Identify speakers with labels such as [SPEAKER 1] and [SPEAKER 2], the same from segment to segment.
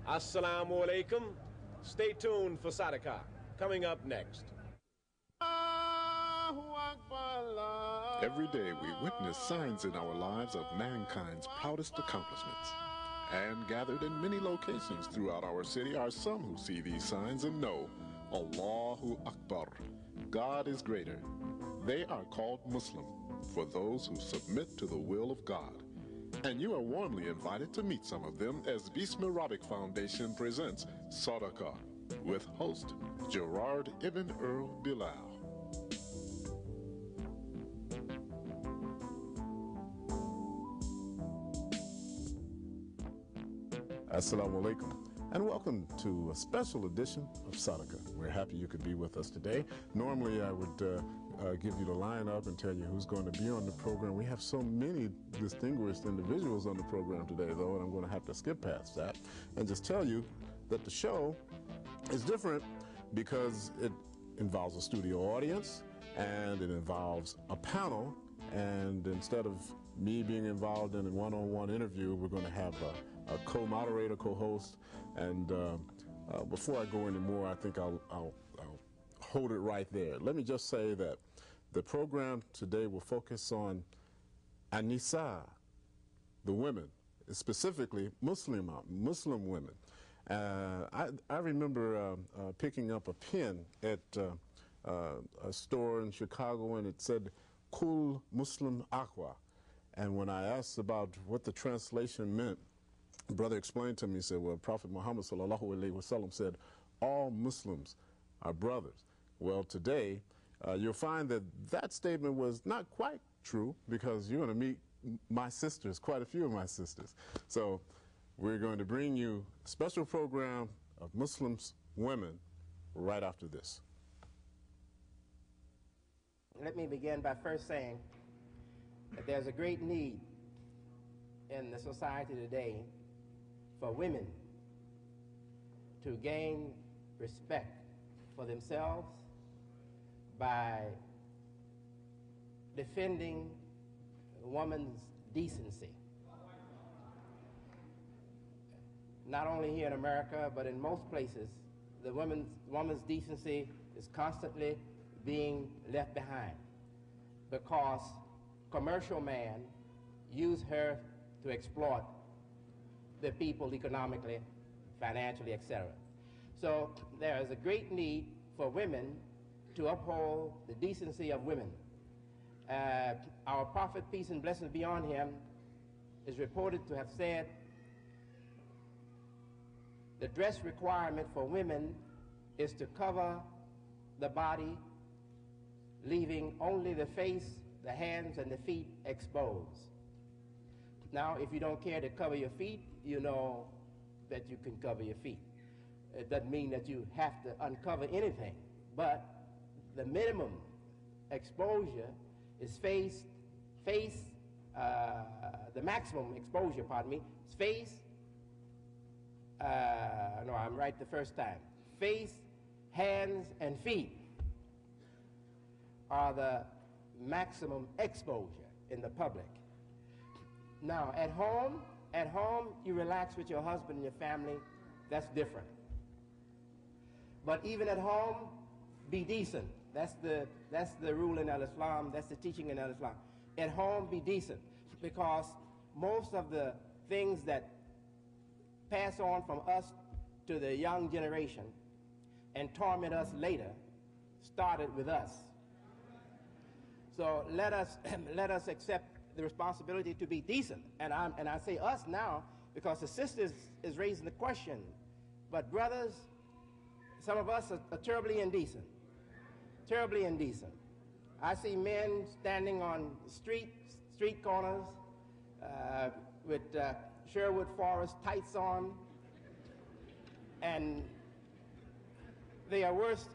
[SPEAKER 1] Assalamu alaikum. Stay tuned for SADAQA. Coming up next.
[SPEAKER 2] Every day we witness signs in our lives of mankind's proudest accomplishments. And gathered in many locations throughout our city are some who see these signs and know, Allahu Akbar, God is greater. They are called Muslim, for those who submit to the will of God. And you are warmly invited to meet some of them as Bismi Rabic Foundation presents SADAQA with host Gerard Ibn Earl Bilal.
[SPEAKER 3] Assalamu alaikum, and welcome to a special edition of SADAQA. We're happy you could be with us today. Normally I would give you the lineup and tell you who's going to be on the program. We have so many distinguished individuals on the program today, though, and I'm going to have to skip past that and just tell you that the show is different because it involves a studio audience and it involves a panel, and instead of me being involved in a one-on-one interview, we're going to have a co-moderator, co-host, and before I go any more, I think I'll hold it right there. Let me just say that the program today will focus on An-Nisaa, the women, specifically Muslim women. I remember picking up a pen at a store in Chicago, and it said, Kul Muslim Aqwa. And when I asked about what the translation meant, the brother explained to me, he said, well, Prophet Muhammad sallallahu alaihi wasallam said, all Muslims are brothers. Well, today, you'll find that that statement was not quite true, because you're going to meet my sisters, quite a few of my sisters. So we're going to bring you a special program of Muslims, women, right after this.
[SPEAKER 4] Let me begin by first saying that there's a great need in the society today for women to gain respect for themselves by defending woman's decency. Not only here in America, but in most places, the woman's decency is constantly being left behind because commercial man use her to exploit the people economically, financially, etc. So there is a great need for women to uphold the decency of women. Our Prophet, peace and blessings be on him, is reported to have said the dress requirement for women is to cover the body, leaving only the face, the hands, and the feet exposed. Now, if you don't care to cover your feet, you know that you can cover your feet. It doesn't mean that you have to uncover anything, but the minimum exposure is the maximum exposure, pardon me, is face, no, I'm right the first time. Face, hands, and feet are the maximum exposure in the public. Now, at home, you relax with your husband and your family, that's different. But even at home, be decent. That's the rule in Al-Islam, that's the teaching in Al-Islam. At home, be decent, because most of the things that pass on from us to the young generation and torment us later started with us. So let us accept the responsibility to be decent. And I say us now because the sisters is raising the question. But brothers, some of us are terribly indecent. Terribly indecent. I see men standing on street corners with Sherwood Forest tights on, and they are worse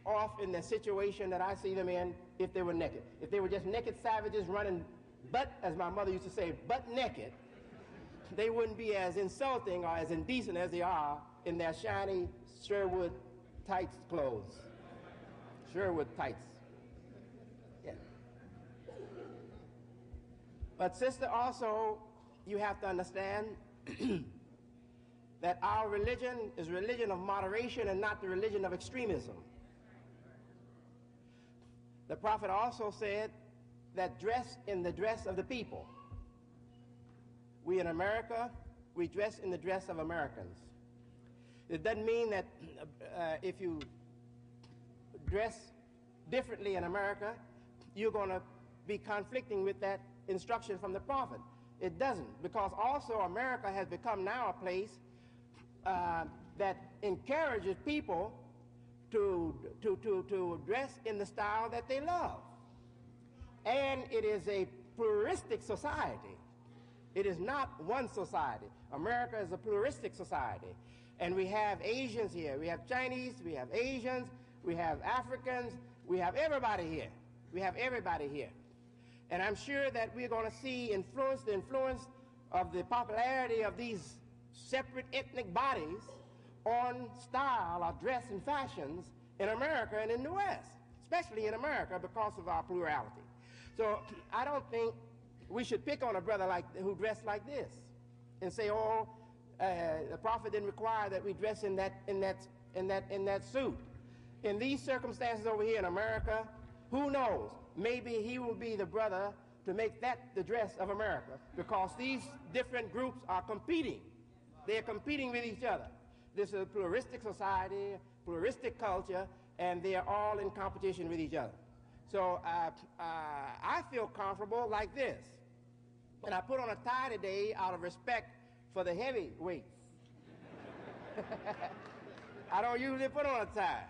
[SPEAKER 4] off in the situation that I see them in if they were naked. If they were just naked savages running butt, as my mother used to say, butt naked, they wouldn't be as insulting or as indecent as they are in their shiny Sherwood tights clothes. Sherwood tights. Yeah. But sister, also, you have to understand that our religion is a religion of moderation and not the religion of extremism. The Prophet also said that dress in the dress of the people. We in America, we dress in the dress of Americans. It doesn't mean that if you dress differently in America, you're going to be conflicting with that instruction from the Prophet. It doesn't, because also America has become now a place that encourages people to dress in the style that they love. And it is a pluralistic society. It is not one society. America is a pluralistic society. And we have Asians here, we have Chinese, we have Asians, we have Africans, we have everybody here. We have everybody here. And I'm sure that we're going to see the influence of the popularity of these separate ethnic bodies on style or dress and fashions in America and in the West, especially in America because of our plurality. So I don't think we should pick on a brother who dressed like this and say, oh, the Prophet didn't require that we dress in that suit. In these circumstances over here in America, who knows? Maybe he will be the brother to make that the dress of America, because these different groups are competing. They're competing with each other. This is a pluralistic society, pluralistic culture, and they are all in competition with each other. So I feel comfortable like this. And I put on a tie today out of respect for the heavyweights. I don't usually put on a tie.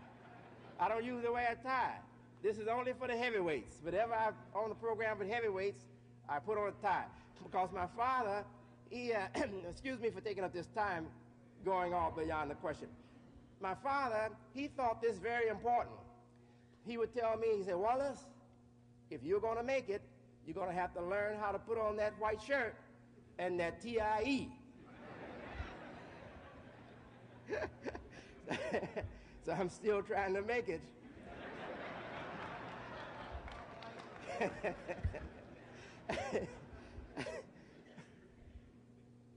[SPEAKER 4] I don't usually wear a tie. This is only for the heavyweights. Whenever I'm on the program with heavyweights, I put on a tie. Because my father, he, excuse me for taking up this time going on beyond the question. My father, he thought this very important. He would tell me, he said, Wallace, if you're going to make it, you're going to have to learn how to put on that white shirt and that TIE. So I'm still trying to make it.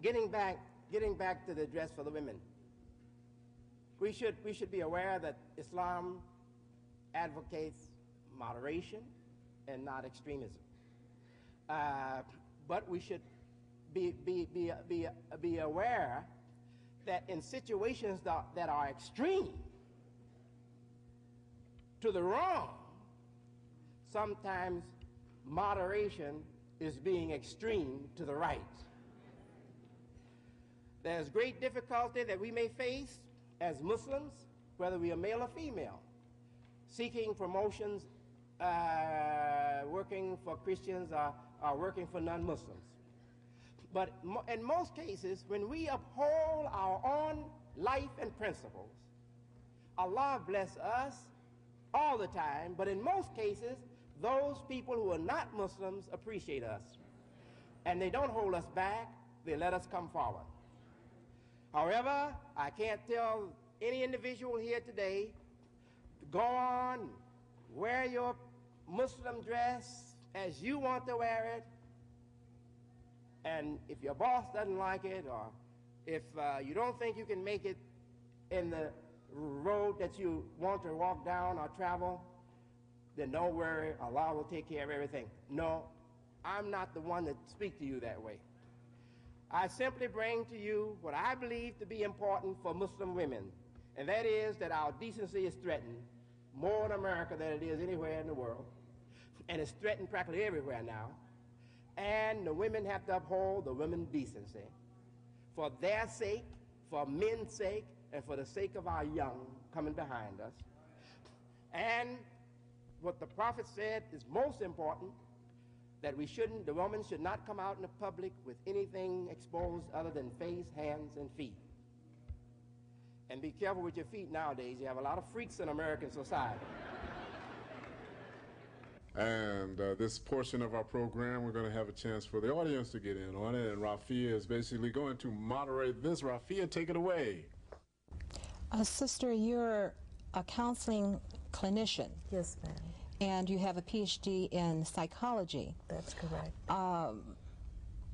[SPEAKER 4] Getting back to the dress for the women. We should be aware that Islam advocates moderation and not extremism. But we should be aware that in situations that are extreme to the wrong, sometimes moderation is being extreme to the right. There's great difficulty that we may face as Muslims, whether we are male or female, seeking promotions, working for Christians or working for non-Muslims. But in most cases, when we uphold our own life and principles, Allah bless us all the time, but in most cases, those people who are not Muslims appreciate us. And they don't hold us back, they let us come forward. However, I can't tell any individual here today, go on, wear your Muslim dress as you want to wear it, and if your boss doesn't like it, or if you don't think you can make it in the road that you want to walk down or travel, then don't worry, Allah will take care of everything. No, I'm not the one that speaks to you that way. I simply bring to you what I believe to be important for Muslim women, and that is that our decency is threatened more in America than it is anywhere in the world, and it's threatened practically everywhere now. And the women have to uphold the women's decency for their sake, for men's sake, and for the sake of our young coming behind us. And what the Prophet said is most important, that the woman should not come out in the public with anything exposed other than face, hands, and feet. And be careful with your feet nowadays. You have a lot of freaks in American society.
[SPEAKER 3] And this portion of our program, we're going to have a chance for the audience to get in on it, and Rafeea is basically going to moderate this. Rafeea, take it away.
[SPEAKER 5] Sister, you're a counseling clinician.
[SPEAKER 6] Yes, ma'am.
[SPEAKER 5] And you have a PhD in psychology.
[SPEAKER 6] That's correct.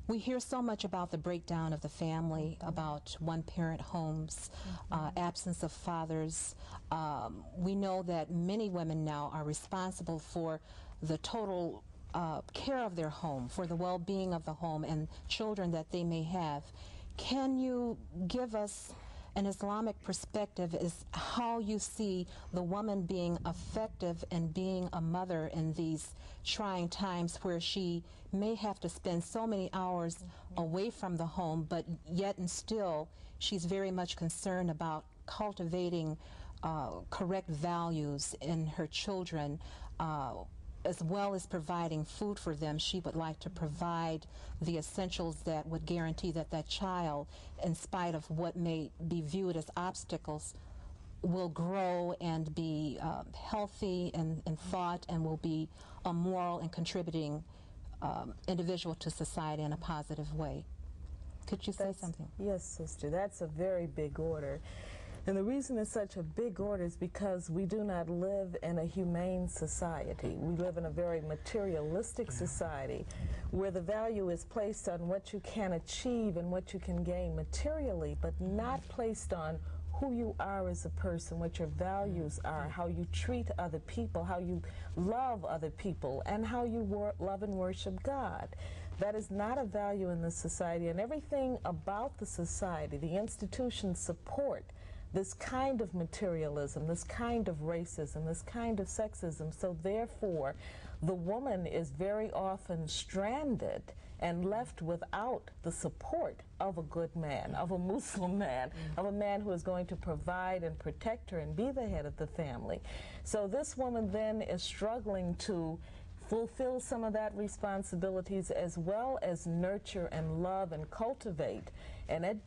[SPEAKER 5] We hear so much about the breakdown of the family, about one-parent homes, absence of fathers. We know that many women now are responsible for the total care of their home, for the well-being of the home and children that they may have. Can you give us an Islamic perspective as how you see the woman being effective and being a mother in these trying times where she may have to spend so many hours away from the home, but yet and still she's very much concerned about cultivating correct values in her children, as well as providing food for them. She would like to provide the essentials that would guarantee that that child, in spite of what may be viewed as obstacles, will grow and be healthy in thought and will be a moral and contributing individual to society in a positive way. Could you say something?
[SPEAKER 6] Yes, sister, that's a very big order. And the reason it's such a big order is because we do not live in a humane society. We live in a very materialistic society where the value is placed on what you can achieve and what you can gain materially, but not placed on who you are as a person, what your values are, how you treat other people, how you love other people, and how you love and worship God. That is not a value in this society, and everything about the society, the institutions support this kind of materialism, this kind of racism, this kind of sexism. So therefore, the woman is very often stranded and left without the support of a good man, of a Muslim man, of a man who is going to provide and protect her and be the head of the family. So this woman then is struggling to fulfill some of that responsibilities, as well as nurture and love and cultivate and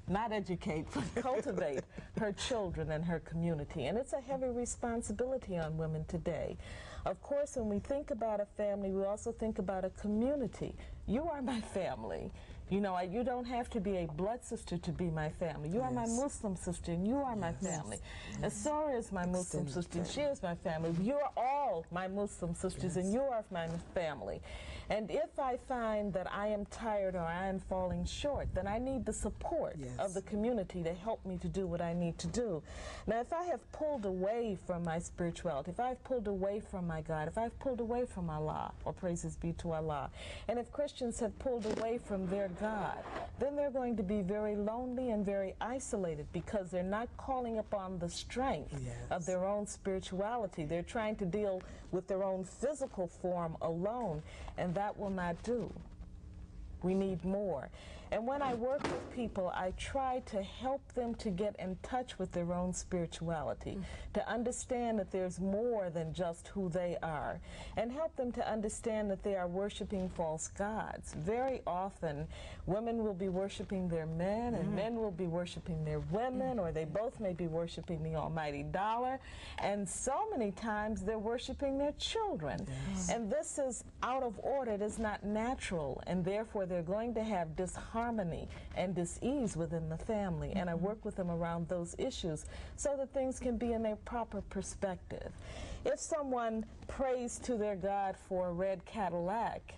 [SPEAKER 6] not educate, but cultivate her children and her community. And it's a heavy responsibility on women today. Of course, when we think about a family, we also think about a community. You are my family. You know, you don't have to be a blood sister to be my family. You are my Muslim sister, and you are my family. Issurah is my Muslim sister, and she is my family. You are all my Muslim sisters, and you are my family. And if I find that I am tired or I am falling short, then I need the support of the community to help me to do what I need to do. Now, if I have pulled away from my spirituality, if I've pulled away from my God, if I've pulled away from Allah, or praises be to Allah, and if Christians have pulled away from their God, then they're going to be very lonely and very isolated, because they're not calling upon the strength of their own spirituality. They're trying to deal with their own physical form alone, and that will not do. We need more. And when I work with people, I try to help them to get in touch with their own spirituality, to understand that there's more than just who they are, and help them to understand that they are worshiping false gods. Very often, women will be worshiping their men, and men will be worshiping their women, or they both may be worshiping the almighty dollar, and so many times they're worshiping their children. And this is out of order. It is not natural, and therefore they're going to have disharmony and dis-ease within the family. And I work with them around those issues so that things can be in their proper perspective. If someone prays to their God for a red Cadillac,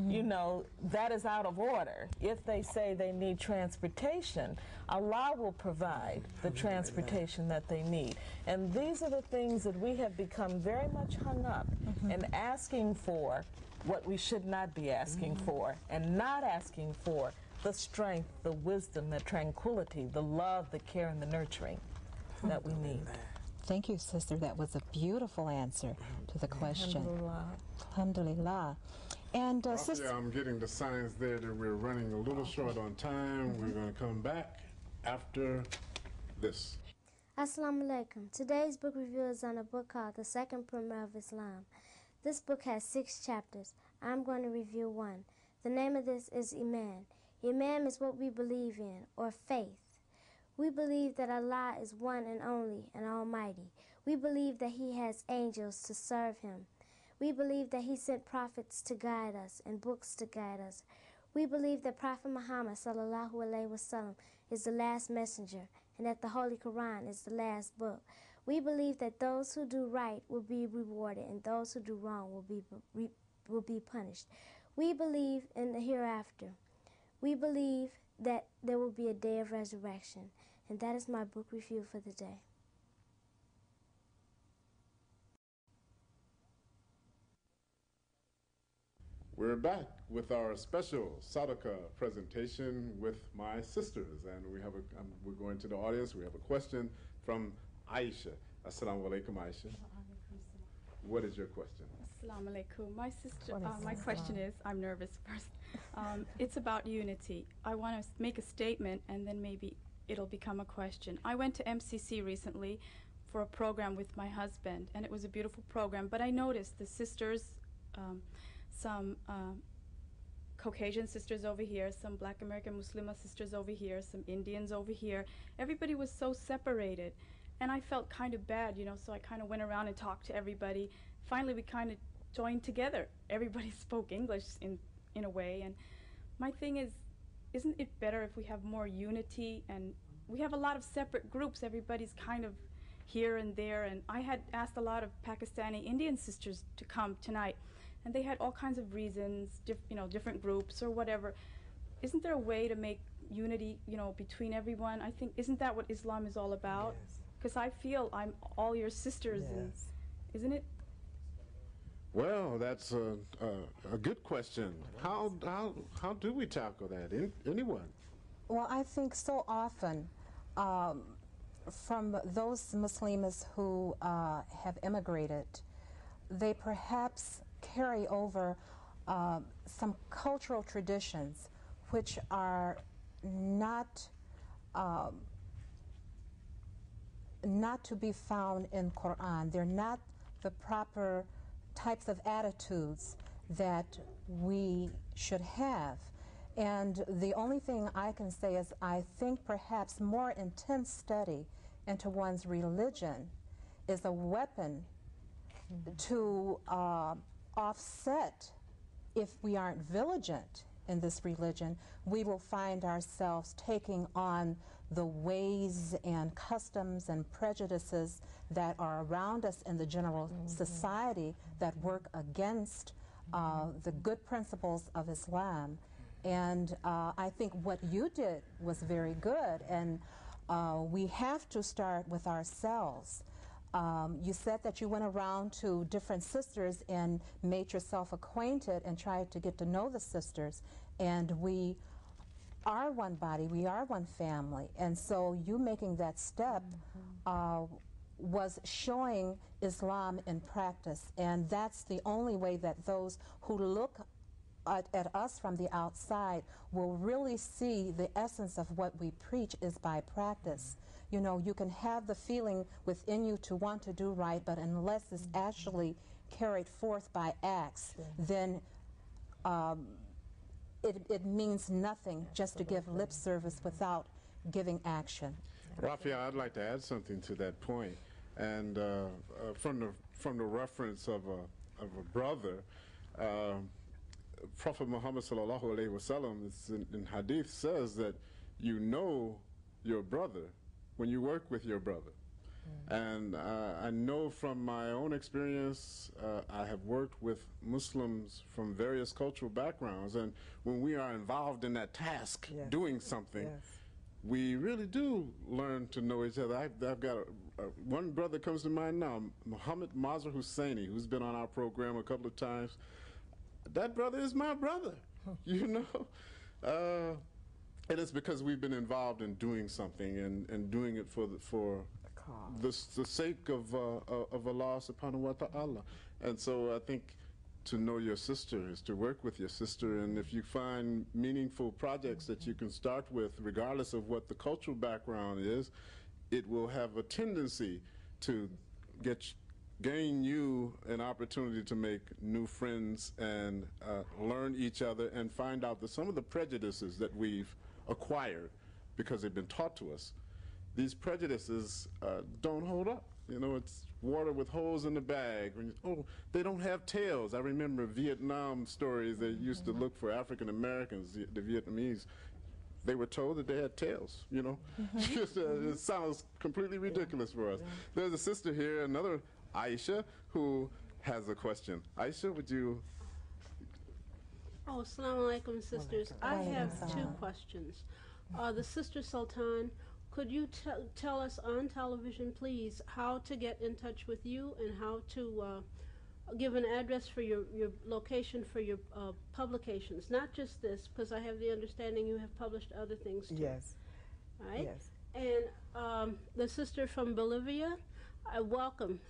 [SPEAKER 6] you know, that is out of order. If they say they need transportation, Allah will provide the transportation that they need. And these are the things that we have become very much hung up in asking for what we should not be asking for, and not asking for the strength, the wisdom, the tranquility, the love, the care, and the nurturing that we need.
[SPEAKER 5] Thank you, sister. That was a beautiful answer to the question.
[SPEAKER 6] Alhamdulillah.
[SPEAKER 5] Alhamdulillah. And sister,
[SPEAKER 3] I'm getting the signs there that we're running a little short on time. We're going to come back after this.
[SPEAKER 7] Assalamu alaikum. Today's book review is on a book called The Second Primer of Islam. This book has 6 chapters. I'm going to review 1. The name of this is Iman. Iman is what we believe in, or faith. We believe that Allah is one and only and almighty. We believe that He has angels to serve Him. We believe that He sent prophets to guide us and books to guide us. We believe that Prophet Muhammad sallallahu alaihi wasallam is the last messenger, and that the Holy Qur'an is the last book. We believe that those who do right will be rewarded, and those who do wrong will be punished. We believe in the hereafter. We believe that there will be a day of resurrection, and that is my book review for the day.
[SPEAKER 3] We're back with our special SADAQA presentation with my sisters, and we're going to the audience. We have a question from Aisha. Assalamu alaikum, Aisha. What is your question?
[SPEAKER 8] Assalamu alaikum. My sister, my question is, I'm nervous first. It's about unity. I want to make a statement and then maybe it'll become a question. I went to MCC recently for a program with my husband, and it was a beautiful program, but I noticed the sisters, some Caucasian sisters over here, some Black American Muslim sisters over here, some Indians over here. Everybody was so separated, and I felt kind of bad, you know, so I kind of went around and talked to everybody. Finally, we kind of joined together. Everybody spoke English in a way, and my thing is, isn't it better if we have more unity? And we have a lot of separate groups. Everybody's kind of here and there, and I had asked a lot of Pakistani Indian sisters to come tonight, and they had all kinds of reasons, different groups or whatever. Isn't there a way to make unity, between everyone? I think, isn't that what Islam is all about? Because I feel I'm all your sisters, and, isn't it?
[SPEAKER 3] Well, that's a good question. How do we tackle that? Anyone?
[SPEAKER 5] Well, I think so often from those Muslims who have immigrated, they perhaps carry over some cultural traditions which are not to be found in Qur'an. They're not the proper types of attitudes that we should have. And the only thing I can say is I think perhaps more intense study into one's religion is a weapon to offset. If we aren't vigilant in this religion, we will find ourselves taking on the ways and customs and prejudices that are around us in the general society that work against the good principles of Islam. And I think what you did was very good, and we have to start with ourselves. You said that you went around to different sisters and made yourself acquainted and tried to get to know the sisters, and we are one body, we are one family, and so you making that step was showing Islam in practice, and that's the only way that those who look at us from the outside will really see the essence of what we preach is by practice. You know, you can have the feeling within you to want to do right, but unless it's actually carried forth by acts, then it means nothing just to give lip service without giving action.
[SPEAKER 3] Rafeea, I'd like to add something to that point. And from the reference of a brother, Prophet Muhammad sallallahu alaihi wasallam in hadith says that you know your brother when you work with your brother. And I know from my own experience, I have worked with Muslims from various cultural backgrounds, and when we are involved in that task, doing something, we really do learn to know each other. I've got one brother comes to mind now, Muhammad Mazhar Husseini, who's been on our program a couple of times. That brother is my brother, you know? And it's because we've been involved in doing something and doing it for the sake of Allah subhanahu wa ta'ala. And so I think to know your sister is to work with your sister, and if you find meaningful projects that you can start with, regardless of what the cultural background is, it will have a tendency to gain you an opportunity to make new friends and learn each other and find out that some of the prejudices that we've acquired because they've been taught to us, these prejudices don't hold up. You know, it's water with holes in the bag. Oh, they don't have tails. I remember Vietnam stories. They used to look for African Americans, the Vietnamese. They were told that they had tails, you know. It sounds completely ridiculous for us. There's a sister here, another Aisha, who has a question. Aisha, would you?
[SPEAKER 9] Oh, assalamu alaikum, sisters. I have two questions. The Sister Sultan, could you tell us on television, please, how to get in touch with you and how to give an address for your location for your publications? Not just this, because I have the understanding you have published other things too.
[SPEAKER 10] Yes.
[SPEAKER 9] All right?
[SPEAKER 10] Yes.
[SPEAKER 9] And the sister from Bolivia, welcome.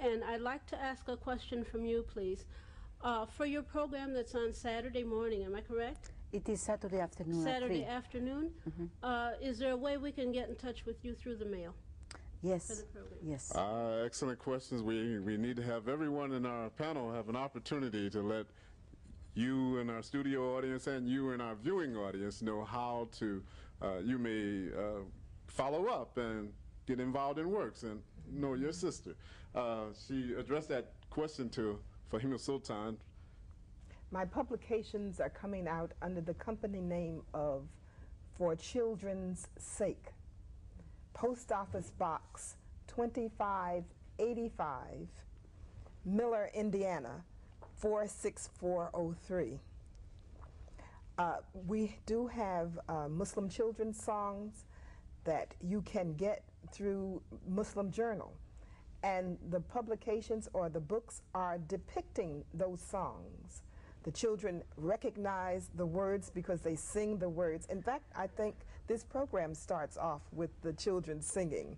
[SPEAKER 9] And I'd like to ask a question from you, please. For your program that's on Saturday morning, am I correct?
[SPEAKER 11] It is Saturday afternoon.
[SPEAKER 9] Saturday afternoon. Is there a way we can get in touch with you through the mail?
[SPEAKER 11] Yes.
[SPEAKER 9] For the program?
[SPEAKER 11] Yes.
[SPEAKER 3] Excellent questions. We need to have everyone in our panel have an opportunity to let you and our studio audience and you and our viewing audience know how to, you may follow up and get involved in works and know your sister. She addressed that question to Fahimah Sultan.
[SPEAKER 10] My publications are coming out under the company name of For Children's Sake. Post Office Box 2585, Miller, Indiana 46403. We do have Muslim children's songs that you can get through Muslim Journal. And the publications or the books are depicting those songs. The children recognize the words because they sing the words. In fact, I think this program starts off with the children singing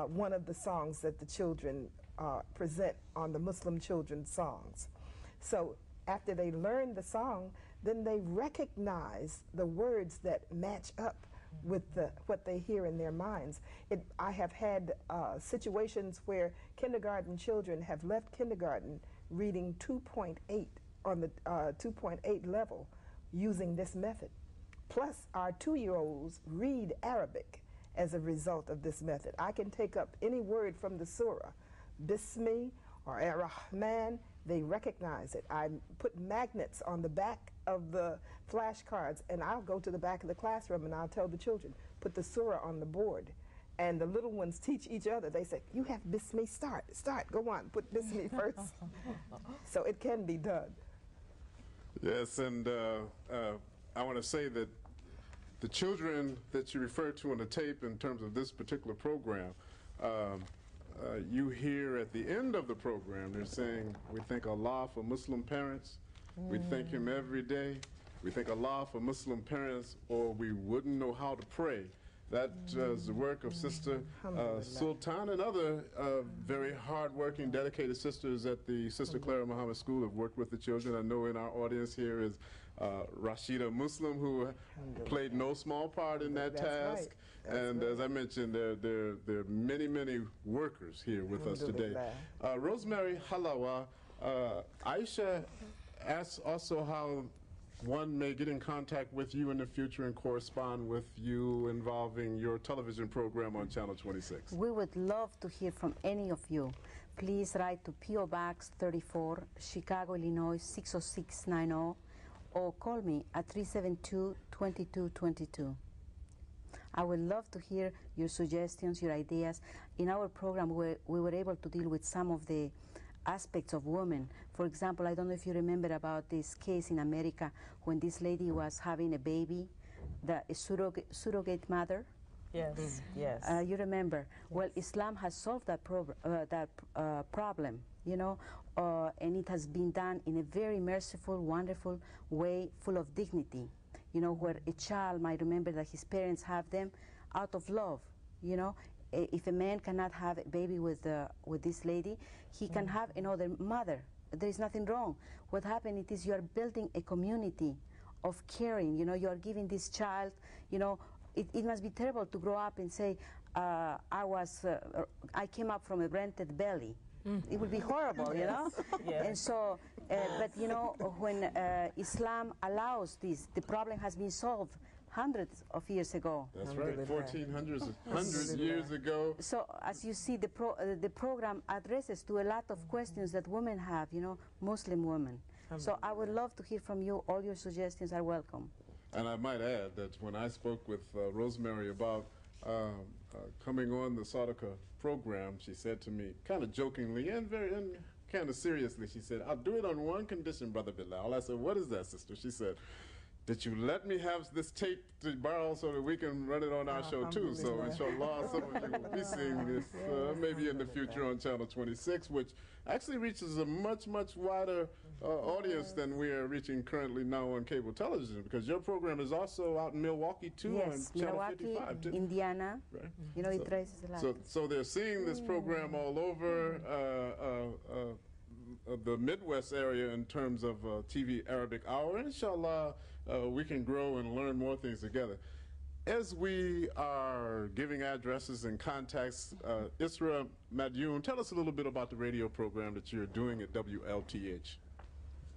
[SPEAKER 10] one of the songs that the children present on the Muslim children's songs. So after they learn the song, then they recognize the words that match up with what they hear in their minds. I have had situations where kindergarten children have left kindergarten reading 2.8 on the 2.8 level using this method. Plus, our 2-year-olds read Arabic as a result of this method. I can take up any word from the surah, Bismi or Ar-Rahman, they recognize it. I put magnets on the back of the flashcards, and I'll go to the back of the classroom and I'll tell the children, put the surah on the board. And the little ones teach each other. They say, you have Bismi, start, go on, put Bismi first. So it can be done.
[SPEAKER 3] Yes, and I want to say that the children that you referred to on the tape in terms of this particular program, you hear at the end of the program, they're saying, we thank Allah for Muslim parents. We thank Him every day. We thank Allah for Muslim parents, or we wouldn't know how to pray. That is the work of Sister Sultan and other very hard-working, dedicated sisters at the Sister Clara Muhammad School have worked with the children. I know in our audience here is Rashida Muslim, who played no small part in that task.
[SPEAKER 10] Right.
[SPEAKER 3] And as I mentioned, there are many, many workers here with us today. Rosemary Halawa, Aisha asks also how one may get in contact with you in the future and correspond with you involving your television program on Channel 26.
[SPEAKER 11] We would love to hear from any of you. Please write to P.O. Box 34, Chicago, Illinois 60690, or call me at 372-2222. I would love to hear your suggestions, your ideas. In our program, we were able to deal with some of the aspects of women. For example, I don't know if you remember about this case in America when this lady was having a baby, the surrogate mother.
[SPEAKER 6] Yes, yes.
[SPEAKER 11] You remember? Yes. Well, Islam has solved that problem, you know, and it has been done in a very merciful, wonderful way, full of dignity, you know, where a child might remember that his parents have them out of love, you know. If a man cannot have a baby with this lady, he can have another mother. There is nothing wrong. What happened is you are building a community of caring. You know, you are giving this child, you know, it must be terrible to grow up and say, I came up from a rented belly. It would be horrible, you know? Yes. And so, but you know, when Islam allows this, the problem has been solved hundreds of years ago.
[SPEAKER 3] That's right, 100 years ago.
[SPEAKER 11] So as you see, the program addresses to a lot of questions that women have, you know, Muslim women. So I would love to hear from you. All your suggestions are welcome.
[SPEAKER 3] And I might add that when I spoke with Rosemary about coming on the SADAQA program, she said to me, kind of jokingly and kind of seriously. She said, I'll do it on one condition, Brother Bilal. I said, what is that, sister? She said, that you let me have this tape to borrow so that we can run it on our show too. So inshallah, some of you will be seeing this maybe in the future on Channel 26, which actually reaches a much, much wider audience than we are reaching currently now on cable television, because your program is also out in Milwaukee too, on Channel 55 too.
[SPEAKER 11] Indiana. Right. You know, it traces a lot.
[SPEAKER 3] So they're seeing this program all over the Midwest area in terms of TV Arabic Hour. Inshallah, we can grow and learn more things together. As we are giving addresses and contacts, Issurah Madyun, tell us a little bit about the radio program that you're doing at WLTH.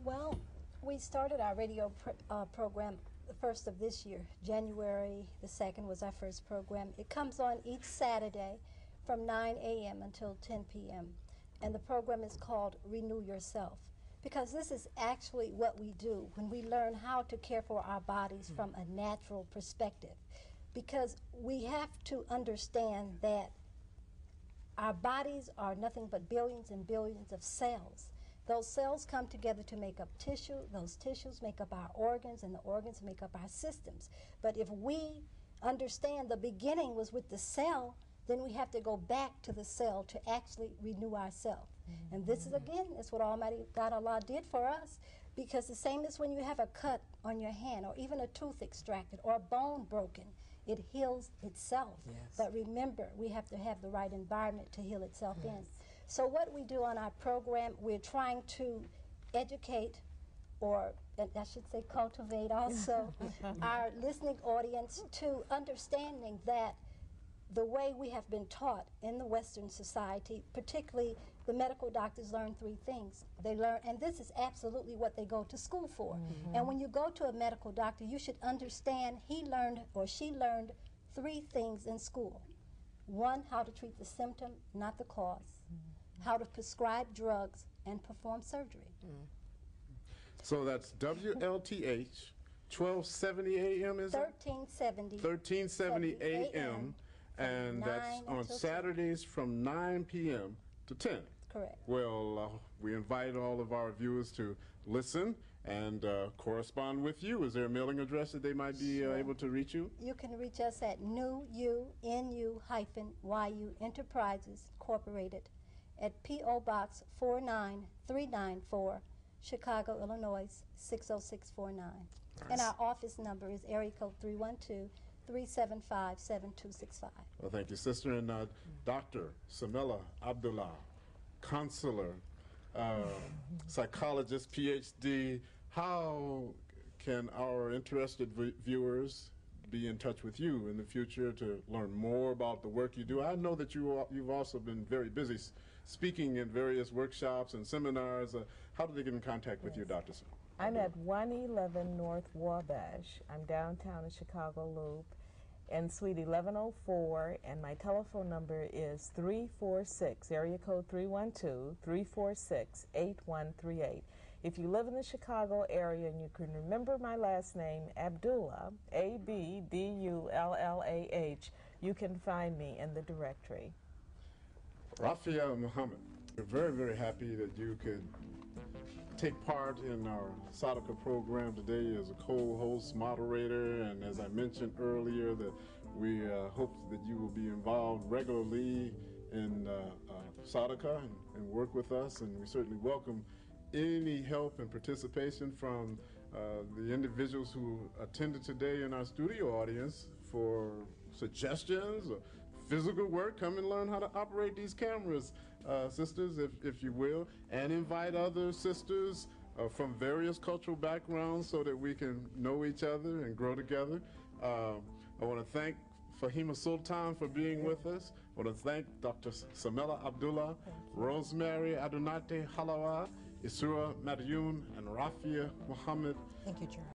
[SPEAKER 12] Well, we started our radio program the first of this year. January the 2nd was our first program. It comes on each Saturday from 9 a.m. until 10 p.m. And the program is called Renew Yourself, because this is actually what we do when we learn how to care for our bodies from a natural perspective. Because we have to understand that our bodies are nothing but billions and billions of cells. Those cells come together to make up tissue, those tissues make up our organs, and the organs make up our systems. But if we understand the beginning was with the cell, then we have to go back to the cell to actually renew ourselves. And this is, again, is what Almighty God Allah did for us, because the same as when you have a cut on your hand, or even a tooth extracted, or a bone broken, it heals itself. Yes. But remember, we have to have the right environment to heal itself in. So what we do on our program, we're trying to educate, or I should say cultivate also, our listening audience to understanding that the way we have been taught in the Western society, particularly the medical doctors learn 3 things. They learn, and this is absolutely what they go to school for. And when you go to a medical doctor, you should understand he learned or she learned 3 things in school. 1, how to treat the symptom, not the cause. How to prescribe drugs and perform surgery.
[SPEAKER 3] So that's WLTH, 1270 AM, is it?
[SPEAKER 12] 1370.
[SPEAKER 3] 1370 AM. And that's on Saturdays from 9 p.m. to 10.
[SPEAKER 12] Correct.
[SPEAKER 3] Well, we invite all of our viewers to listen and correspond with you. Is there a mailing address that they might be able to reach you?
[SPEAKER 12] You can reach us at NU Enterprises Incorporated at P.O. Box 49394, Chicago, Illinois 60649. Nice. And our office number is area code 312-375-7265.
[SPEAKER 3] Well, thank you, sister. And Dr. Samella Abdullah, counselor, psychologist, PhD. How can our interested viewers be in touch with you in the future to learn more about the work you do? I know that you've also been very busy speaking in various workshops and seminars. How do they get in contact with you, Dr. Samella?
[SPEAKER 6] I'm at 111 North Wabash. I'm downtown in Chicago Loop, and Suite 1104, and my telephone number is 346, area code 312-346-8138. If you live in the Chicago area and you can remember my last name, Abdullah, A-B-D-U-L-L-A-H, you can find me in the directory.
[SPEAKER 3] Rafeea Muhammad, we're very, very happy that you could take part in our SADAQA program today as a co-host, moderator, and as I mentioned earlier, that we hope that you will be involved regularly in SADAQA and work with us, and we certainly welcome any help and participation from the individuals who attended today in our studio audience for suggestions or physical work. Come and learn how to operate these cameras, sisters, if you will, and invite other sisters from various cultural backgrounds so that we can know each other and grow together. I want to thank Fahimah Sultan for being with us. I want to thank Dr. Samella Abdullah, Rosemary Aldunate Halawa, Issurah Madyun, and Rafeea Muhammad.
[SPEAKER 5] Thank you, Jerry.